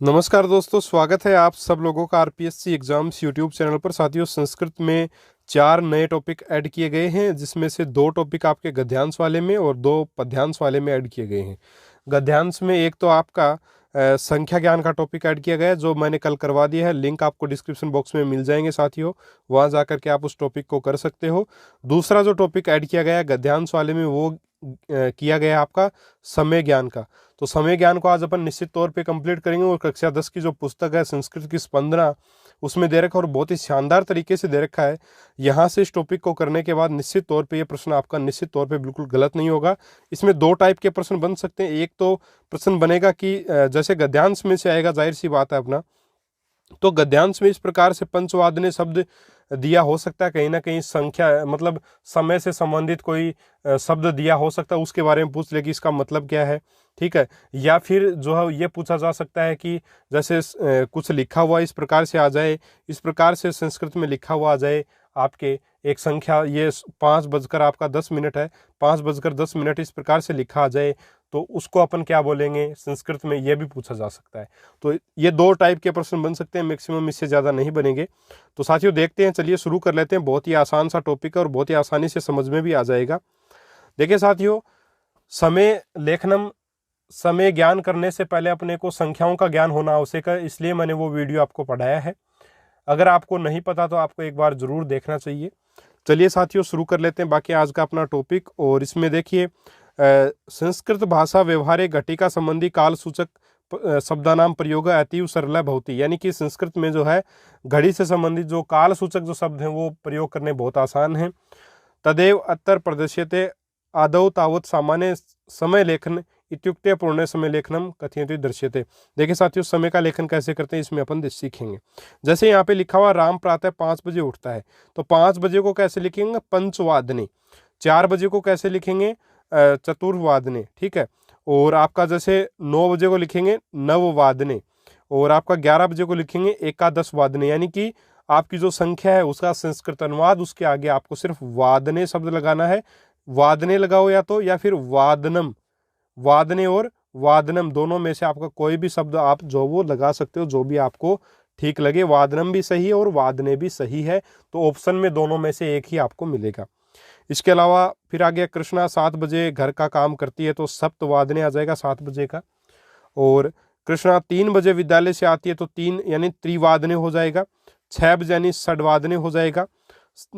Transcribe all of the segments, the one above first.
नमस्कार दोस्तों, स्वागत है आप सब लोगों का आरपीएससी एग्जाम्स यूट्यूब चैनल पर। साथियों, संस्कृत में 4 नए टॉपिक ऐड किए गए हैं, जिसमें से 2 टॉपिक आपके गद्यांश वाले में और 2 पद्यांश वाले में ऐड किए गए हैं। गद्यांश में एक तो आपका संख्या ज्ञान का टॉपिक ऐड किया गया है, जो मैंने कल करवा दिया है। लिंक आपको डिस्क्रिप्शन बॉक्स में मिल जाएंगे साथियों, वहाँ जा करके आप उस टॉपिक को कर सकते हो। दूसरा जो टॉपिक ऐड किया गया है गद्यांश वाले में, वो किया गया है आपका समय ज्ञान का। तो समय ज्ञान को आज अपन निश्चित तौर पे कंप्लीट करेंगे। और कक्षा 10 की जो पुस्तक है संस्कृत की स्पंदना, उसमें दे रखा और बहुत ही शानदार तरीके से दे रखा है। यहाँ से इस टॉपिक को करने के बाद निश्चित तौर पे ये प्रश्न आपका निश्चित तौर पे बिल्कुल गलत नहीं होगा। इसमें 2 टाइप के प्रश्न बन सकते हैं। एक तो प्रश्न बनेगा कि जैसे गद्यांश में से आएगा, जाहिर सी बात है अपना, तो गद्यांश में इस प्रकार से पंचवादने शब्द दिया हो सकता है, कहीं ना कहीं संख्या मतलब समय से संबंधित कोई शब्द दिया हो सकता है, उसके बारे में पूछ ले कि इसका मतलब क्या है। ठीक है, या फिर जो है ये पूछा जा सकता है कि जैसे कुछ लिखा हुआ इस प्रकार से आ जाए, इस प्रकार से संस्कृत में लिखा हुआ आ जाए आपके एक संख्या, ये 5:10 है, 5:10 इस प्रकार से लिखा आ जाए, तो उसको अपन क्या बोलेंगे संस्कृत में, ये भी पूछा जा सकता है। तो ये 2 टाइप के प्रश्न बन सकते हैं, मैक्सिमम इससे ज़्यादा नहीं बनेंगे। तो साथियों देखते हैं, चलिए शुरू कर लेते हैं। बहुत ही आसान सा टॉपिक है और बहुत ही आसानी से समझ में भी आ जाएगा। देखिए साथियों, समय लेखनम, समय ज्ञान करने से पहले अपने को संख्याओं का ज्ञान होना आवश्यक है, इसलिए मैंने वो वीडियो आपको पढ़ाया है। अगर आपको नहीं पता तो आपको एक बार जरूर देखना चाहिए। चलिए साथियों शुरू कर लेते हैं बाकी आज का अपना टॉपिक। और इसमें देखिए, संस्कृत भाषा व्यवहारे घटिका संबंधी काल सूचक शब्दानाम प्रयोग अतीव सरल भवती, यानी कि संस्कृत में जो है घड़ी से संबंधित जो काल सूचक जो शब्द हैं वो प्रयोग करने बहुत आसान हैं। तदेव अत्र प्रदर्श्यते आदौ तावत सामान्य समय लेखन इत्युक्ते पूर्ण समय लेखनम कथयति दृश्यते। देखिए साथियों, समय का लेखन कैसे करते हैं इसमें अपन सीखेंगे। जैसे यहाँ पे लिखा हुआ राम प्रातः 5 बजे उठता है, तो 5 बजे को कैसे लिखेंगे, पंचवादने। 4 बजे को कैसे लिखेंगे, चतुर्वादने। ठीक है, और आपका जैसे 9 बजे को लिखेंगे नववादने, और आपका 11 बजे को लिखेंगे एकादश वादने। यानी कि आपकी जो संख्या है उसका संस्कृत अनुवाद, उसके आगे आपको सिर्फ वादने शब्द लगाना है। वादने लगाओ या तो, या फिर वादनम। वादने और वादनम दोनों में से आपका कोई भी शब्द आप जो वो लगा सकते हो, जो भी आपको ठीक लगे। वादनम भी सही है और वादने भी सही है, तो ऑप्शन में दोनों में से एक ही आपको मिलेगा। इसके अलावा फिर आगे कृष्णा 7 बजे घर का काम करती है, तो सप्तवादने आ जाएगा 7 बजे का। और कृष्णा 3 बजे विद्यालय से आती है, तो 3 यानी त्रिवादने हो जाएगा। 6 बजे यानी षड्वादने हो जाएगा।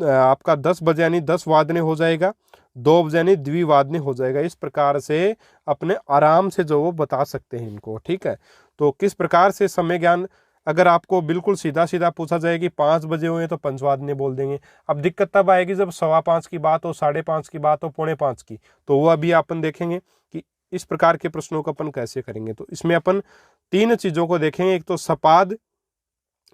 आपका 10 बजे यानी 10 वादने हो जाएगा। 2 बजे यानी द्विवादने हो जाएगा। इस प्रकार से अपने आराम से जो वो बता सकते हैं इनको। ठीक है, तो किस प्रकार से समय ज्ञान, अगर आपको बिल्कुल सीधा सीधा पूछा जाए कि 5 बजे हुए तो पंचवादने बोल देंगे। अब दिक्कत तब आएगी जब 5:15 की बात हो, 5:30 की बात हो, 4:45 की, तो वो अभी अपन देखेंगे कि इस प्रकार के प्रश्नों को अपन कैसे करेंगे। तो इसमें अपन 3 चीजों को देखेंगे, एक तो सपाद,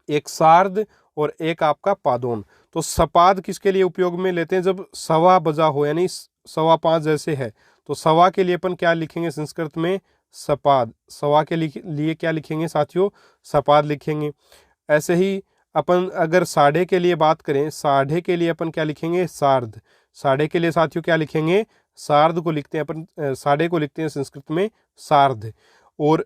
एक सार्ध और एक आपका पादोन। तो सपाद किसके लिए उपयोग में लेते हैं, जब सवा बजा हो, यानी 5:15 जैसे है, तो सवा के लिए अपन क्या लिखेंगे संस्कृत में, सपाद। सवा के लिए क्या लिखेंगे साथियों, सपाद लिखेंगे। ऐसे ही अपन अगर साढ़े के लिए बात करें, साढ़े के लिए अपन क्या लिखेंगे, सार्ध। साढ़े के लिए साथियों क्या लिखेंगे, सार्ध को लिखते हैं अपन, साढ़े को लिखते हैं संस्कृत में सार्ध। और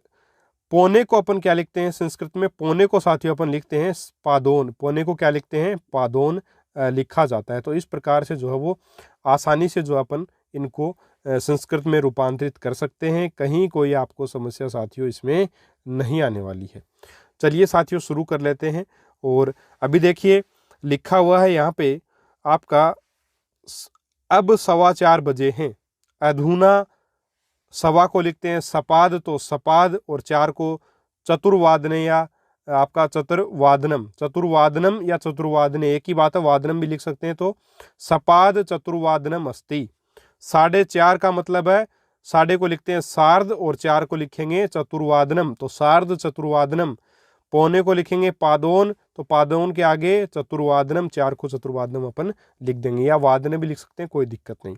पौने को अपन क्या लिखते हैं संस्कृत में, पौने को साथियों अपन लिखते हैं पादोन। पौने को क्या लिखते हैं, पादोन लिखा जाता है। तो इस प्रकार से जो है वो आसानी से जो अपन इनको संस्कृत में रूपांतरित कर सकते हैं। कहीं कोई आपको समस्या साथियों इसमें नहीं आने वाली है। चलिए साथियों शुरू कर लेते हैं। और अभी देखिए लिखा हुआ है यहाँ पे आपका, अब 4:15 बजे हैं। अधुना सवा को लिखते हैं सपाद, तो सपाद, और 4 को चतुर्वादने या आपका चतुर्वादनम। चतुर्वादनम या चतुर्वादने एक ही बात है, वादनम भी लिख सकते हैं। तो सपाद चतुर्वादनम अस्ति। 4:30 का मतलब है, साढ़े को लिखते हैं सार्ध और 4 को लिखेंगे चतुर्वादनम, तो सार्ध चतुर्वादनम। पौने को लिखेंगे पादोन, तो पादोन के आगे चतुर्वादनम, 4 को चतुर्वादनम अपन लिख देंगे, या वादने भी लिख सकते हैं, कोई दिक्कत नहीं।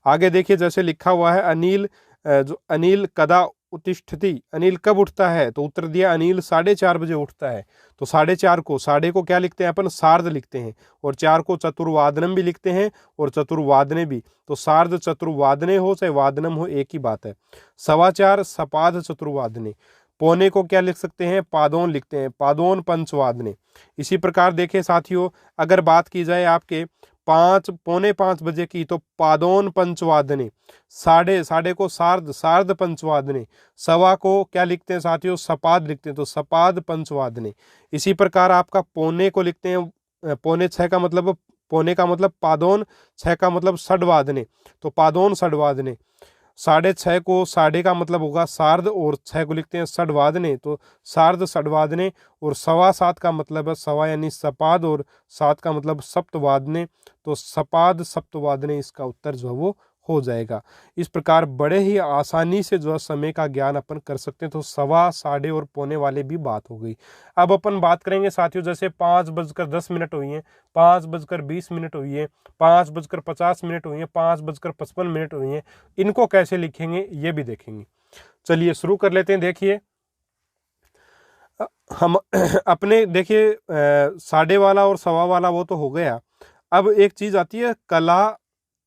आगे देखिए जैसे लिखा हुआ है अनिल, जो अनिल कदा उत्तिष्ठति, अनिल कब उठता है, तो उत्तर दिया अनिल 4:30 बजे उठता है। तो 4:30 को, साढ़े को क्या लिखते हैं अपन, सार्ध लिखते हैं, और 4 को चतुर्वादनम भी लिखते हैं और चतुर्वादने भी। तो सार्ध चतुर्वादने हो चाहे वादनम हो, एक ही बात है। 4:15 सपाद चतुर्वादने। पौने को क्या लिख सकते हैं, पादोन लिखते हैं, पादोन पंचवादने। इसी प्रकार देखिए साथियों, अगर बात की जाए आपके 5 पौने 5 बजे की, तो पादोन पंचवादने। साढ़े को सार्ध, सार्ध पंचवादने। सवा को क्या लिखते हैं साथियों, सपाद लिखते हैं, तो सपाद पंचवादने। इसी प्रकार आपका पौने को लिखते हैं, पौने 6 का मतलब, पौने का मतलब पादोन, 6 का मतलब षड्वादने, तो पादोन षड्वादने। 6:30 को, साढ़े का मतलब होगा सार्ध, और 6 को लिखते हैं षड्वादने, तो सार्ध षड्वादने। और 7:15 का मतलब है सवा यानी सपाद, और 7 का मतलब सप्तवादने, तो सपाद सप्तवादने इसका उत्तर जो है वो हो जाएगा। इस प्रकार बड़े ही आसानी से जो है समय का ज्ञान अपन कर सकते हैं। तो सवा, साढ़े और पौने वाले भी बात हो गई। अब अपन बात करेंगे साथियों, जैसे 5:10 हुई है, 5:20 हुई है, 5:50 हुई है, 5:55 हुई है, इनको कैसे लिखेंगे ये भी देखेंगे। चलिए शुरू कर लेते हैं। देखिए हम अपने देखिए साढ़े वाला और सवा वाला वो तो हो गया। अब एक चीज आती है कला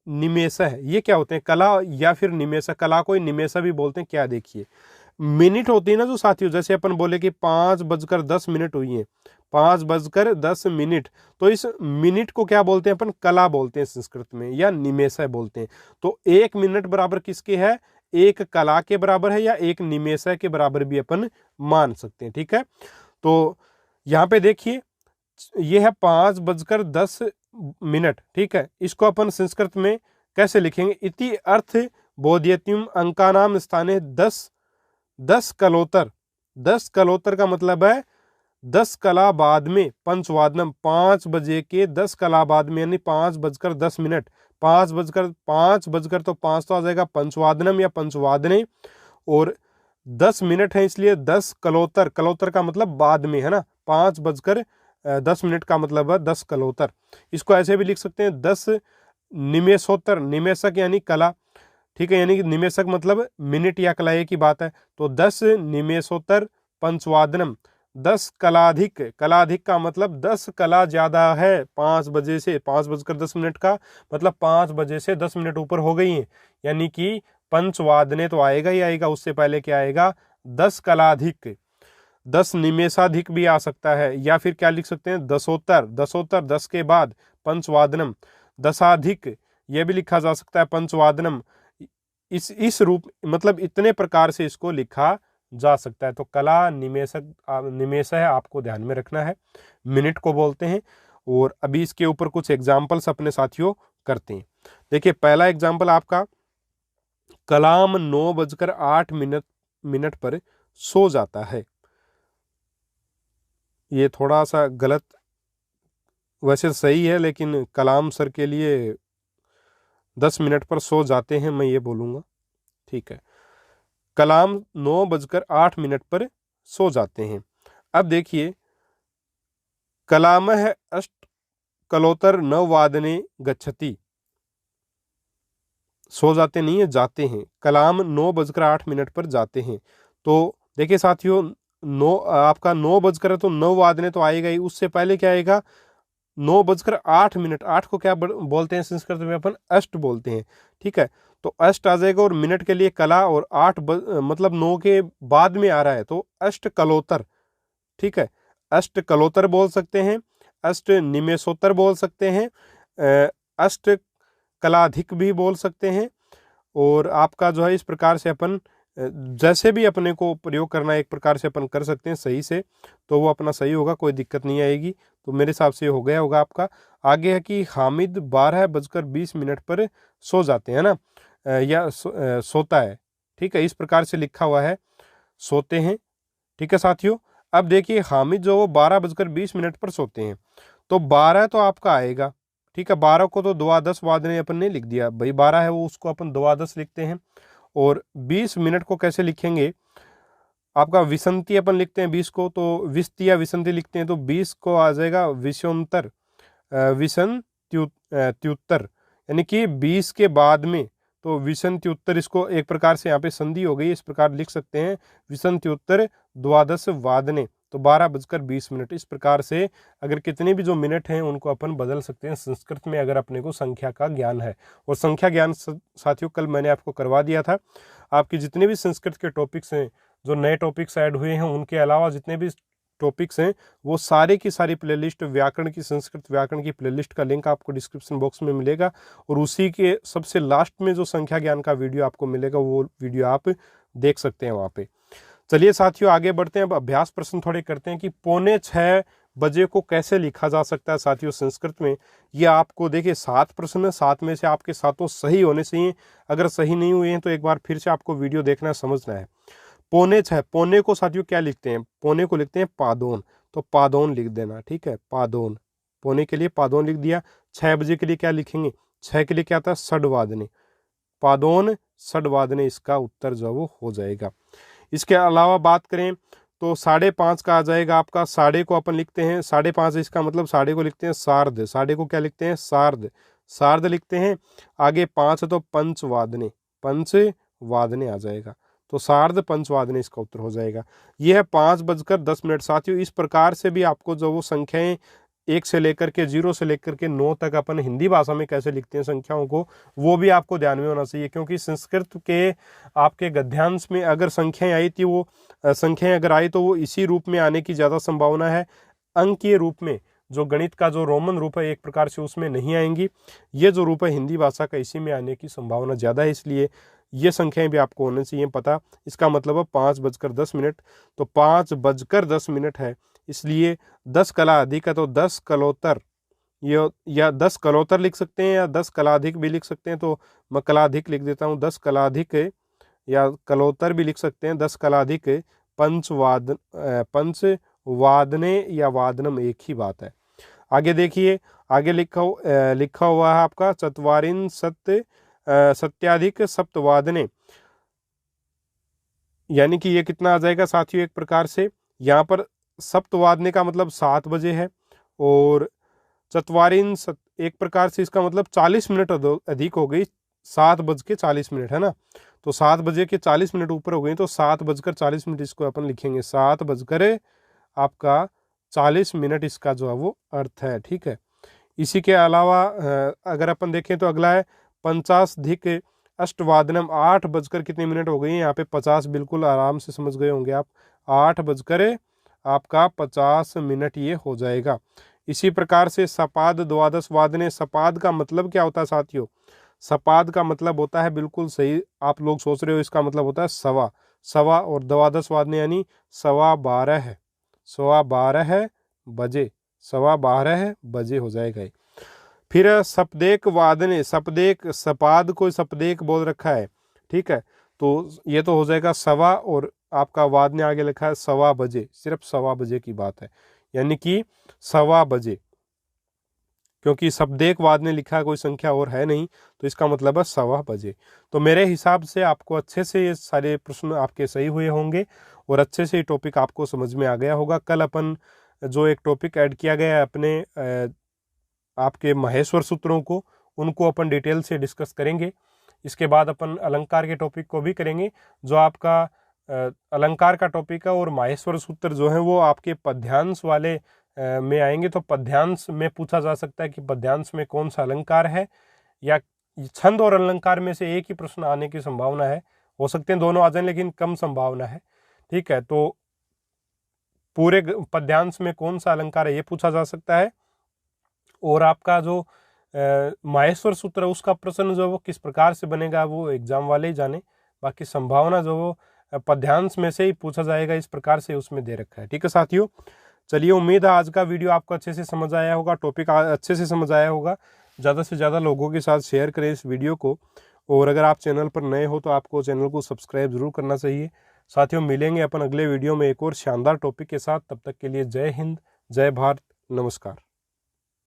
निमेषा है। ये क्या होते हैं, कला या फिर निमेषा, कला को निमेषा भी बोलते हैं। क्या देखिए, मिनट होती है ना जो साथियों, जैसे अपन बोले कि 5:10 हुई है, 5:10, तो इस मिनट को क्या बोलते हैं अपन, कला बोलते हैं संस्कृत में, या निमेषा बोलते हैं। तो 1 मिनट बराबर किसके है, एक कला के बराबर है, या एक निमेषा के बराबर भी अपन मान सकते हैं। ठीक है, तो यहाँ पे देखिए ये है 5:10। ठीक है, इसको अपन संस्कृत में कैसे लिखेंगे, इति अर्थ बोध्यत्युम अंकानाम स्थाने 10 कलोत्तर। 10 कलोत्तर का मतलब है 10 कला बाद में, पंचवादनम, 5 बजे के 10 कला बाद में, यानी 5:10। 5 बजकर तो 5 तो आ जाएगा पंचवादनम या पंचवादने, और 10 मिनट है इसलिए 10 कलोत्तर। कलोत्तर का मतलब बाद में है ना, 5:10 का मतलब है 10 कलोत्तर। इसको ऐसे भी लिख सकते हैं 10 निमेषोत्तर। निमेषक यानी कला, ठीक है, यानी कि निमेषक मतलब मिनट या कला एक ही बात है। तो 10 निमेषोत्तर पंचवादनम, 10 कलाधिक। कलाधिक का मतलब 10 कला ज्यादा है 5 बजे से। 5:10 का मतलब 5 बजे से 10 मिनट ऊपर हो गई है, यानी कि पंचवादने तो आएगा ही आएगा, उससे पहले क्या आएगा, 10 कलाधिक। 10 निमेषाधिक भी आ सकता है, या फिर क्या लिख सकते हैं, दशोत्तर। दशोत्तर 10 के बाद पंचवादनम। दशाधिक यह भी लिखा जा सकता है पंचवादनम। इस रूप मतलब इतने प्रकार से इसको लिखा जा सकता है। तो कला निमेषा है, आपको ध्यान में रखना है, मिनट को बोलते हैं। और अभी इसके ऊपर कुछ एग्जाम्पल्स अपने साथियों करते हैं। देखिए पहला एग्जाम्पल आपका, कलाम 9:08 पर सो जाता है। ये थोड़ा सा गलत, वैसे सही है, लेकिन कलाम सर के लिए 10 मिनट पर सो जाते हैं मैं ये बोलूँगा। ठीक है, कलाम 9:08 पर सो जाते हैं। अब देखिए, कलामः अष्ट कलोत्तर 9 गच्छति। सो जाते नहीं है, जाते हैं। कलाम 9:08 पर जाते हैं। तो देखिए साथियों, आपका 9 बजकर तो 9 तो आएगा ही, उससे पहले क्या आएगा, 9:08। 8 को क्या बोलते हैं संस्कृत में अपन, अष्ट बोलते हैं। ठीक है, तो अष्ट आ जाएगा, और मिनट के लिए कला, और 8 मतलब 9 के बाद में आ रहा है, तो अष्ट कलोत्तर। ठीक है, अष्ट कलोत्तर बोल सकते हैं, अष्ट निमेषोत्तर बोल सकते हैं, अष्ट कलाधिक भी बोल सकते हैं। और आपका जो है इस प्रकार से अपन जैसे भी अपने को प्रयोग करना है, एक प्रकार से अपन कर सकते हैं सही से, तो वो अपना सही होगा, कोई दिक्कत नहीं आएगी। तो मेरे हिसाब से हो गया होगा आपका। आगे है कि हामिद 12:20 पर सो जाते हैं ना, या सोता है। ठीक है, इस प्रकार से लिखा हुआ है, सोते हैं। ठीक है साथियों, अब देखिए हामिद जो वो 12:20 पर सोते हैं, तो 12 तो आपका आएगा। ठीक है, 12 को तो 2:10 ने अपन ने लिख दिया भाई, 12 है वो, उसको अपन 2:10 लिखते हैं। और 20 मिनट को कैसे लिखेंगे, आपका विसंति अपन लिखते हैं 20 को, तो विस्ति या विसंति लिखते हैं, तो 20 को आ जाएगा विषयोत्तर, विसंत्युत्तर, यानी कि 20 के बाद में, तो विसंत्युत्तर, इसको एक प्रकार से यहाँ पे संधि हो गई, इस प्रकार लिख सकते हैं विसंत्युत्तर 12 तो 12:20। इस प्रकार से अगर कितने भी जो मिनट हैं उनको अपन बदल सकते हैं संस्कृत में, अगर अपने को संख्या का ज्ञान है। और संख्या ज्ञान साथियों कल मैंने आपको करवा दिया था। आपके जितने भी संस्कृत के टॉपिक्स हैं जो नए टॉपिक्स ऐड हुए हैं उनके अलावा जितने भी टॉपिक्स हैं वो सारे की सारी प्लेलिस्ट व्याकरण की, संस्कृत व्याकरण की प्लेलिस्ट का लिंक आपको डिस्क्रिप्शन बॉक्स में मिलेगा और उसी के सबसे लास्ट में जो संख्या ज्ञान का वीडियो आपको मिलेगा वो वीडियो आप देख सकते हैं वहाँ पे। चलिए साथियों आगे बढ़ते हैं। अब अभ्यास प्रश्न थोड़े करते हैं कि 5:45 बजे को कैसे लिखा जा सकता है साथियों संस्कृत में। ये आपको देखिए 7 प्रश्न है, 7 में से आपके 7 सही होने चाहिए। अगर सही नहीं हुए हैं तो एक बार फिर से आपको वीडियो देखना समझना है। 5:45, पौने को साथियों क्या लिखते हैं, पौने को लिखते हैं पादोन, तो पादोन लिख देना, ठीक है, पादोन। पौने के लिए पादोन लिख दिया। 6 बजे के लिए क्या लिखेंगे, 6 के लिए क्या आता है, षड्वादने, पादोन षड्वादने, इसका उत्तर जो वो हो जाएगा। इसके अलावा बात करें तो 5:30 का आ जाएगा आपका, साढ़े को अपन लिखते हैं 5:30, इसका मतलब साढ़े को लिखते हैं सार्ध, साढ़े को क्या लिखते हैं, सार्ध, सार्ध लिखते हैं। आगे 5 तो पंचवादने, पंचवादने आ जाएगा, तो सार्ध पंचवादने इसका उत्तर हो जाएगा। यह है 5:10 साथियों। इस प्रकार से भी आपको जो वो संख्याएं 1 से लेकर के 0 से लेकर के 9 तक अपन हिंदी भाषा में कैसे लिखते हैं संख्याओं को, वो भी आपको ध्यान में होना चाहिए, क्योंकि संस्कृत के आपके गद्यांश में अगर संख्याएं आई थी, वो संख्याएं अगर आई तो वो इसी रूप में आने की ज़्यादा संभावना है। अंकीय रूप में जो गणित का जो रोमन रूप है एक प्रकार से उसमें नहीं आएंगी। ये जो रूप है हिंदी भाषा का इसी में आने की संभावना ज़्यादा है, इसलिए ये संख्याएं भी आपको होनी चाहिए पता। इसका मतलब है 5:10, तो 5:10 है, इसलिए 10 कला अधिक है तो 10 कलोत्तर, ये या 10 कलोत्तर लिख सकते हैं या 10 कलाधिक भी लिख सकते हैं, तो मैं कलाधिक लिख देता हूँ। 10 कलाधिक या कलोत्तर भी लिख सकते हैं, 10 कलाधिक पंचवादने या वादनम एक ही बात है। आगे देखिए, आगे लिखा हुआ है आपका चत्वारिन सत्याधिक सप्तवादने, यानी कि ये कितना आ जाएगा साथियों, एक प्रकार से यहाँ पर सप्तवादने का मतलब 7 बजे है, और चत्वारिन एक प्रकार से इसका मतलब 40 मिनट अधिक हो गई, 7:40 है ना, तो 7 बजे के 40 मिनट ऊपर हो गई, तो 7:40 इसको अपन लिखेंगे 7:40 इसका जो है वो अर्थ है, ठीक है। इसी के अलावा अगर अपन देखें तो अगला है 50 अष्टवादनम, 8 हो गई, यहाँ पे 50 बिल्कुल आराम से समझ गए होंगे आप, 8:50 ये हो जाएगा। इसी प्रकार से सपाद द्वादश वादने, सपाद का मतलब क्या होता है साथियों, सपाद का मतलब होता है, बिल्कुल सही आप लोग सोच रहे हो, इसका मतलब होता है सवा, सवा, और द्वादश वादने यानी 12:15, 12:15 बजे, 12:15 बजे हो जाएगा। फिर सपदेक वादने, सपदेक, सपाद को सपदेक बोल रखा है, ठीक है, तो ये तो हो जाएगा सवा, और आपका वादने आगे लिखा है 1:15 बजे, सिर्फ 1:15 बजे की बात है, यानी कि 1:15 बजे, क्योंकि सपदेक वादने लिखा है, कोई संख्या और है नहीं, तो इसका मतलब है 1:15 बजे। तो मेरे हिसाब से आपको अच्छे से ये सारे प्रश्न आपके सही हुए होंगे और अच्छे से ये टॉपिक आपको समझ में आ गया होगा। कल अपन जो एक टॉपिक ऐड किया गया है अपने आपके माहेश्वर सूत्रों को, उनको अपन डिटेल से डिस्कस करेंगे। इसके बाद अपन अलंकार के टॉपिक को भी करेंगे, जो आपका अलंकार का टॉपिक है, और माहेश्वर सूत्र जो है वो आपके पद्यांश वाले में आएंगे। तो पद्यांश में पूछा जा सकता है कि पद्यांश में कौन सा अलंकार है, या छंद और अलंकार में से एक ही प्रश्न आने की संभावना है, हो सकते हैं दोनों आ जाए लेकिन कम संभावना है, ठीक है। तो पूरे पद्यांश में कौन सा अलंकार है ये पूछा जा सकता है, और आपका जो माहेश्वर सूत्र है उसका प्रश्न जो वो किस प्रकार से बनेगा वो एग्जाम वाले ही जाने, बाकी संभावना जो वो पद्यांश में से ही पूछा जाएगा, इस प्रकार से उसमें दे रखा है, ठीक है साथियों। चलिए, उम्मीद है आज का वीडियो आपको अच्छे से समझ आया होगा, टॉपिक अच्छे से समझ आया होगा। ज़्यादा से ज़्यादा लोगों के साथ शेयर करें इस वीडियो को, और अगर आप चैनल पर नए हो तो आपको चैनल को सब्सक्राइब जरूर करना चाहिए। साथियों, मिलेंगे अपन अगले वीडियो में एक और शानदार टॉपिक के साथ, तब तक के लिए जय हिंद, जय भारत, नमस्कार।